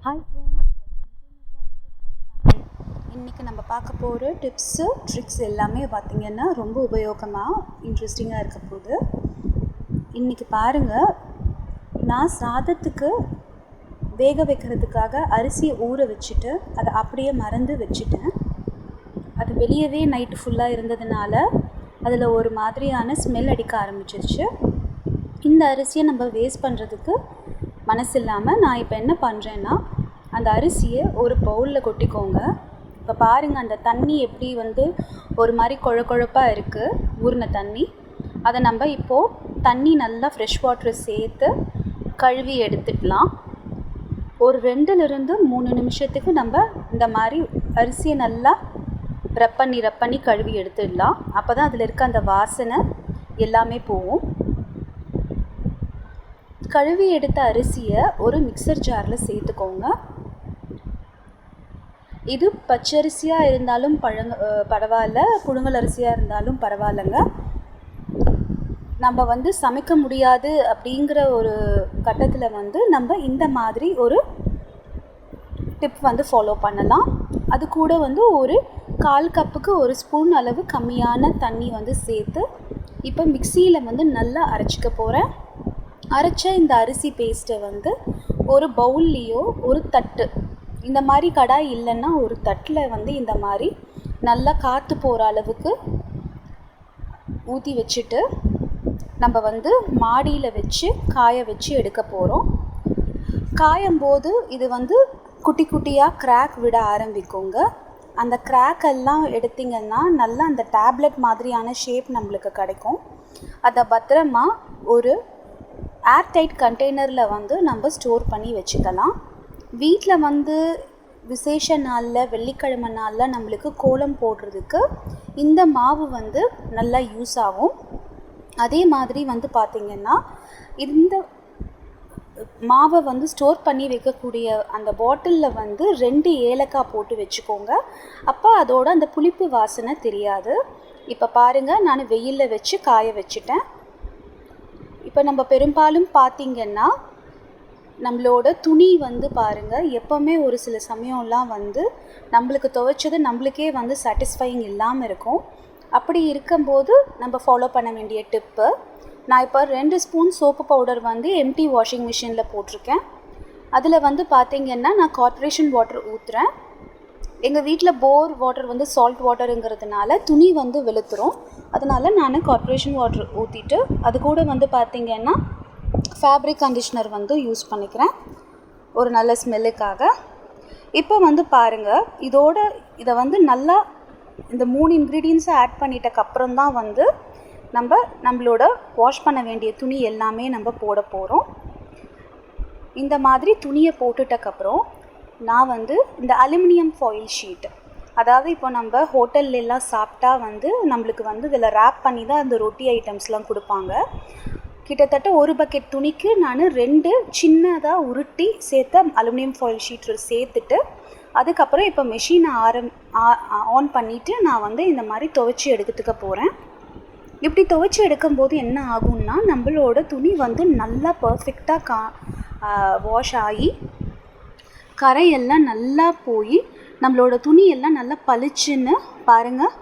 Hi friends, இன்றைக்கி நம்ம பார்க்க போகிற டிப்ஸு ட்ரிக்ஸ் எல்லாமே பார்த்திங்கன்னா ரொம்ப உபயோகமாக இன்ட்ரெஸ்டிங்காக இருக்க போகுது. இன்றைக்கி பாருங்கள், நான் சாதத்துக்கு வேக வைக்கிறதுக்காக அரிசியை ஊற வச்சுட்டு அதை அப்படியே மறந்து வச்சுட்டேன். அது வெளியவே நைட்டு ஃபுல்லாக இருந்ததுனால அதில் ஒரு மாதிரியான ஸ்மெல் அடிக்க ஆரம்பிச்சிருச்சு. இந்த அரிசியை நம்ம வேஸ்ட் பண்ணுறதுக்கு மனசு இல்லாமல் நான் இப்போ என்ன பண்ணுறேன்னா, அந்த அரிசியை ஒரு பவுலில் கொட்டிக்கோங்க. இப்போ பாருங்கள், அந்த தண்ணி எப்படி ஒரு மாதிரி குழப்பாக இருக்குது, ஊறின தண்ணி. அதை நம்ம இப்போது தண்ணி நல்லா ஃப்ரெஷ் வாட்டரை சேர்த்து கழுவி எடுத்துடலாம். ஒரு 2-3 நிமிஷத்துக்கு நம்ம இந்த மாதிரி அரிசியை நல்லா ரப் பண்ணி கழுவி எடுத்துடலாம். அப்போ தான் அதில் இருக்க அந்த வாசனை எல்லாமே போகும். கழுவி எடுத்த அரிசியை ஒரு மிக்சர் ஜாரில் சேர்த்துக்கோங்க. இது பச்சரிசியாக இருந்தாலும் பரவாயில்ல, புழுங்கல் அரிசியாக இருந்தாலும் பரவாயில்லைங்க. நம்ம சமைக்க முடியாது அப்படிங்கிற ஒரு கட்டத்தில் நம்ம இந்த மாதிரி ஒரு டிப் ஃபாலோ பண்ணலாம். அது கூட ஒரு 1/4 கப்புக்கு 1 ஸ்பூன் அளவு கம்மியான தண்ணி சேர்த்து இப்போ மிக்சியில் நல்லா அரைச்சிக்க போகிறேன். அரைச்ச இந்த அரிசி பேஸ்ட்டை ஒரு பவுல்லையோ ஒரு தட்டு, இந்த மாதிரி கடாய் இல்லைன்னா ஒரு தட்டில் இந்த மாதிரி நல்லா காற்று போகிற அளவுக்கு ஊற்றி வச்சுட்டு நம்ம மாடியில் வச்சு காய வச்சு எடுக்க போகிறோம். காயும்போது இது குட்டி குட்டியாக கிராக் விட ஆரம்பிக்குங்க. அந்த கிராக் எல்லாம் எடுத்திங்கன்னா நல்லா அந்த டேப்லெட் மாதிரியான ஷேப் நம்மளுக்கு கிடைக்கும். அதை பத்திரமா ஒரு ஏர்டைட் கண்டெய்னரில் நம்ம ஸ்டோர் பண்ணி வச்சுக்கலாம். வீட்டில் விசேஷ நாளில், வெள்ளிக்கிழமை நாளில் நம்மளுக்கு கோலம் போடுறதுக்கு இந்த மாவு நல்லா யூஸ் ஆகும். அதே மாதிரி பார்த்திங்கன்னா, இந்த மாவை ஸ்டோர் பண்ணி வைக்கக்கூடிய அந்த பாட்டிலில் 2 ஏலக்காய் போட்டு வச்சுக்கோங்க. அப்போ அதோட அந்த புளிப்பு வாசனை தெரியாது. இப்போ பாருங்கள், நான் வெயிலில் வச்சு காய வச்சுட்டேன். இப்போ நம்ம பெரும்பாலும் பார்த்திங்கன்னா, நம்மளோட துணி பாருங்கள், எப்போவுமே ஒரு சில சமயம்லாம் நம்மளுக்கு துவைச்சது நம்மளுக்கே சாட்டிஸ்ஃபையிங் இல்லாமல் இருக்கும். அப்படி இருக்கும்போது நம்ம ஃபாலோ பண்ண வேண்டிய டிப்பு, நான் இப்போ 2 spoon soap powder empty washing மிஷினில் போட்டிருக்கேன். அதில் பார்த்திங்கன்னா, நான் கார்ப்பரேஷன் வாட்டர் ஊற்றுறேன். எங்கள் வீட்டில் போர் வாட்டர் சால்ட் வாட்டருங்கிறதுனால துணி வெளுத்துரும். அதனால் நான் கார்ப்பரேஷன் வாட்டர் ஊற்றிட்டு அது கூட பார்த்திங்கன்னா ஃபேப்ரிக் கண்டிஷ்னர் யூஸ் பண்ணிக்கிறேன் ஒரு நல்ல ஸ்மெல்லுக்காக. இப்போ பாருங்கள், இதை நல்லா இந்த 3 இன்க்ரீடியன்ஸை ஆட் பண்ணிட்டக்கப்புறம் தான் நம்மளோட வாஷ் பண்ண வேண்டிய துணி எல்லாமே நம்ம போட போகிறோம். இந்த மாதிரி துணியை போட்டுட்டக்கப்புறம் நான் இந்த அலுமினியம் ஃபாயில் ஷீட், அதாவது இப்போ நம்ம ஹோட்டல்லாம் சாப்பிட்டா நம்மளுக்கு இதில் ரேப் பண்ணி தான் அந்த ரொட்டி ஐட்டம்ஸ்லாம் கொடுப்பாங்க. கிட்டத்தட்ட 1 பக்கெட் துணிக்கு நான் 2 சின்னதாக உருட்டி சேர்த்த அலுமினியம் ஃபாயில் ஷீட்டில் சேர்த்துட்டு அதுக்கப்புறம் இப்போ மெஷினை ஆன் பண்ணிவிட்டு நான் இந்த மாதிரி துவைச்சி எடுத்துக்க போகிறேன். இப்படி துவைச்சி எடுக்கும்போது என்ன ஆகும்னா, நம்மளோட துணி நல்லா பர்ஃபெக்டாக வாஷ் ஆகி கரையெல்லாம் நல்லா போய் நம்மளோட துணியெல்லாம் நல்லா பளிச்சுன்னு பாருங்கள்.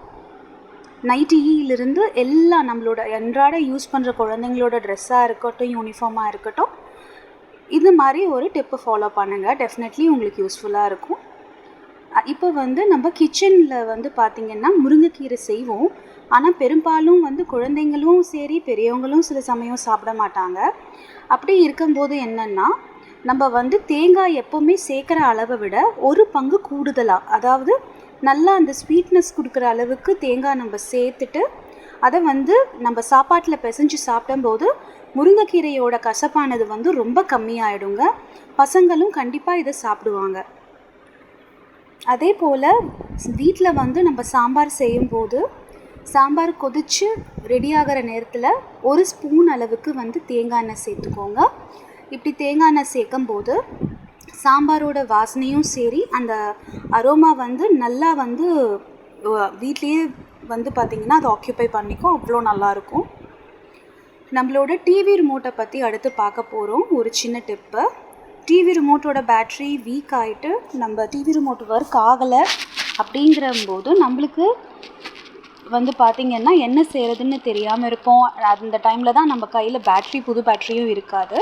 நைட்டியிலிருந்து எல்லாம் நம்மளோட அன்றாட யூஸ் பண்ணுற குழந்தைங்களோட ட்ரெஸ்ஸாக இருக்கட்டும், யூனிஃபார்மாக இருக்கட்டும், இது மாதிரி ஒரு டிப்பு ஃபாலோ பண்ணுங்கள். டெஃபினெட்லி உங்களுக்கு யூஸ்ஃபுல்லாக இருக்கும். இப்போ நம்ம கிச்சனில் பார்த்திங்கன்னா முருங்கைக்கீரை செய்வோம். ஆனால் பெரும்பாலும் குழந்தைங்களும் சரி பெரியவங்களும் சில சமயம் சாப்பிட மாட்டாங்க. அப்படி இருக்கும்போது என்னென்னா, நம்ம தேங்காய் எப்போவுமே சேர்க்குற அளவை விட 1 பங்கு கூடுதலாக, அதாவது நல்லா அந்த ஸ்வீட்னஸ் கொடுக்குற அளவுக்கு தேங்காய் நம்ம சேர்த்துட்டு அதை நம்ம சாப்பாட்டில் பிசைஞ்சு சாப்பிடும்போது முருங்கைக்கீரையோட கசப்பானது ரொம்ப கம்மியாயிடுங்க. பசங்களும் கண்டிப்பாக இதை சாப்பிடுவாங்க. அதே போல் வீட்டில் நம்ம சாம்பார் செய்யும்போது சாம்பார் கொதித்து ரெடி ஆகிற நேரத்தில் 1 ஸ்பூன் அளவுக்கு தேங்காய் எண்ணெய் சேர்த்துக்கோங்க. இப்படி தேங்காய் எண்ணெய் சேர்க்கும்போது சாம்பாரோட வாசனையும் சரி, அந்த அரோமா நல்லா வீட்லேயே பார்த்திங்கன்னா அது ஆக்கியூபை பண்ணிக்கும். அவ்வளோ நல்லாயிருக்கும். நம்மளோட டிவி ரிமோட்டை பற்றி அடுத்து பார்க்க போகிறோம். ஒரு சின்ன டிப்பு, டிவி ரிமோட்டோட பேட்ரி வீக் ஆகிட்டு நம்ம டிவி ரிமோட் ஒர்க் ஆகலை அப்படிங்கிறம்போது நம்மளுக்கு வந்து பார்த்திங்கன்னா என்ன செய்கிறதுன்னு தெரியாமல் இருப்போம். அந்த டைமில் தான் நம்ம கையில் புது பேட்ரியும் இருக்காது.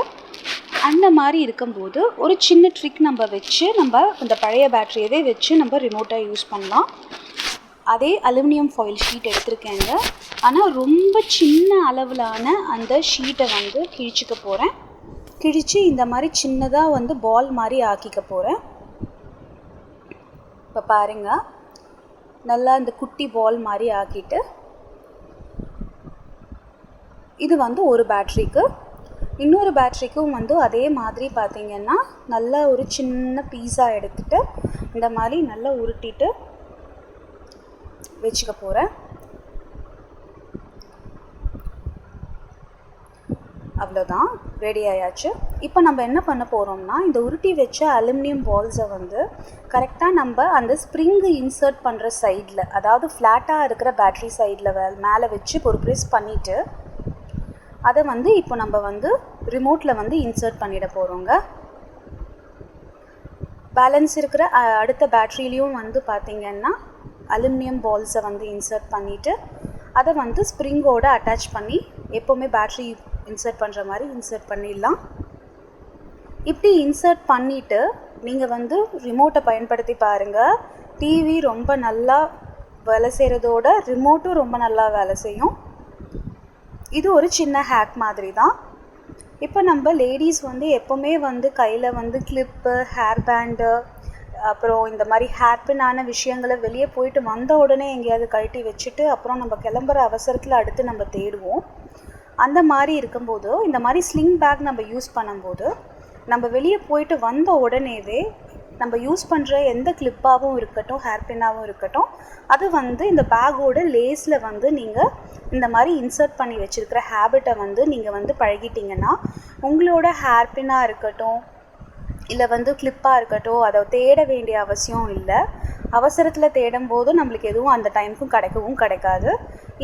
அந்த மாதிரி இருக்கும்போது ஒரு சின்ன ட்ரிக் நம்ம வச்சு நம்ம இந்த பழைய பேட்ரியவே வச்சு நம்ம ரிமோட்டை யூஸ் பண்ணலாம். அதே அலுமினியம் ஃபாயில் ஷீட் எடுத்திருக்கேங்க. ஆனால் ரொம்ப சின்ன அளவிலான அந்த ஷீட்டை வந்து கிழிச்சிக்க போகிறேன். கிழித்து இந்த மாதிரி சின்னதாக வந்து பால் மாதிரி ஆக்கிக்க போகிறேன். இப்போ பாருங்கள், நல்லா இந்த குட்டி பால் மாதிரி ஆக்கிட்டு இது வந்து ஒரு பேட்ரிக்கு. இன்னொரு பேட்ரிக்கும் வந்து அதே மாதிரி பார்த்திங்கன்னா நல்லா ஒரு சின்ன பீஸா எடுத்துகிட்டு இந்த மாதிரி நல்லா உருட்டிட்டு வச்சுக்க போகிறேன். அவ்வளோதான், ரெடி ஆயாச்சு. இப்போ நம்ம என்ன பண்ண போகிறோம்னா இந்த உருட்டி வச்ச அலுமினியம் பால்ஸை வந்து கரெக்டாக நம்ம அந்த ஸ்ப்ரிங்கு இன்சர்ட் பண்ணுற சைடில், அதாவது ஃப்ளாட்டாக இருக்கிற பேட்ரி சைடில் மேலே வச்சு ஒரு ப்ரெஸ் பண்ணிவிட்டு அதை வந்து இப்போ நம்ம வந்து ரிமோட்டில் வந்து இன்சர்ட் பண்ணிட போகிறோங்க. பேலன்ஸ் இருக்கிற அடுத்த பேட்ரிலையும் வந்து பார்த்திங்கன்னா அலுமினியம் பால்ஸை வந்து இன்சர்ட் பண்ணிவிட்டு அதை வந்து ஸ்ப்ரிங்கோடு அட்டாச் பண்ணி எப்போவுமே பேட்ரி இன்சர்ட் பண்ணுற மாதிரி இன்சர்ட் பண்ணிடலாம். இப்படி இன்சர்ட் பண்ணிவிட்டு நீங்கள் வந்து ரிமோட்டை பயன்படுத்தி பாருங்கள். டிவி ரொம்ப நல்லா வேலை செய்கிறதோட ரிமோட்டும் ரொம்ப நல்லா வேலை செய்யும். இது ஒரு சின்ன ஹேக் மாதிரி தான். இப்போ நம்ம லேடிஸ் வந்து எப்போவுமே வந்து கையில் வந்து கிளிப்பு, ஹேர் பேண்டு, அப்புறம் இந்த மாதிரி ஹேர்பின்னான விஷயங்களை வெளியே போயிட்டு வந்த உடனே எங்கேயாவது கழட்டி வச்சுட்டு அப்புறம் நம்ம கிளம்புற அவசரத்தில் அடுத்து நம்ம தேடுவோம். அந்த மாதிரி இருக்கும்போது இந்த மாதிரி ஸ்லிங் பேக் நம்ம யூஸ் பண்ணும்போது நம்ம வெளியே போயிட்டு வந்த உடனேவே நம்ம யூஸ் பண்ணுற எந்த கிளிப்பாகவும் இருக்கட்டும், ஹேர்பின்னாகவும் இருக்கட்டும், அது வந்து இந்த பேக்கோட லேஸில் வந்து நீங்கள் இந்த மாதிரி இன்சர்ட் பண்ணி வச்சுருக்கிற ஹேபிட்டை வந்து நீங்கள் வந்து பழகிட்டிங்கன்னா உங்களோட ஹேர்பின்னாக இருக்கட்டும் இல்லை வந்து கிளிப்பாக இருக்கட்டும் அதை தேட வேண்டிய அவசியம் இல்லை. அவசரத்தில் தேடும் போது நம்மளுக்கு எதுவும் அந்த டைமுக்கும் கிடைக்காது.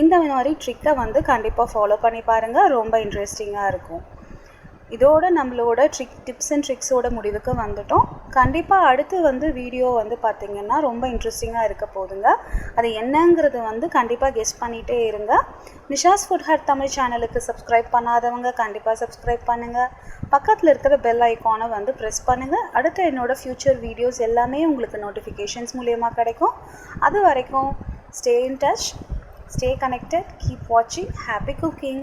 இந்த மாதிரி ட்ரிக்கை வந்து கண்டிப்பாக ஃபாலோ பண்ணி பாருங்கள், ரொம்ப இன்ட்ரெஸ்டிங்காக இருக்கும். இதோட நம்மளோட டிப்ஸ் அண்ட் ட்ரிக்ஸோட முடிவுக்கு வந்துட்டோம். கண்டிப்பாக அடுத்து வந்து வீடியோ வந்து பார்த்திங்கன்னா ரொம்ப இன்ட்ரெஸ்டிங்காக இருக்க போதுங்க. அது என்னங்கிறது வந்து கண்டிப்பாக கெஸ் பண்ணிகிட்டே இருங்க. நிஷாஸ் ஃபுட் ஹட் தமிழ் சேனலுக்கு சப்ஸ்கிரைப் பண்ணாதவங்க கண்டிப்பாக சப்ஸ்கிரைப் பண்ணுங்கள். பக்கத்தில் இருக்கிற பெல் ஐக்கானை வந்து ப்ரெஸ் பண்ணுங்கள். அடுத்து என்னோடய ஃப்யூச்சர் வீடியோஸ் எல்லாமே உங்களுக்கு நோட்டிஃபிகேஷன்ஸ் மூலமா கிடைக்கும். அது வரைக்கும் stay in touch, stay connected, keep watching, happy cooking.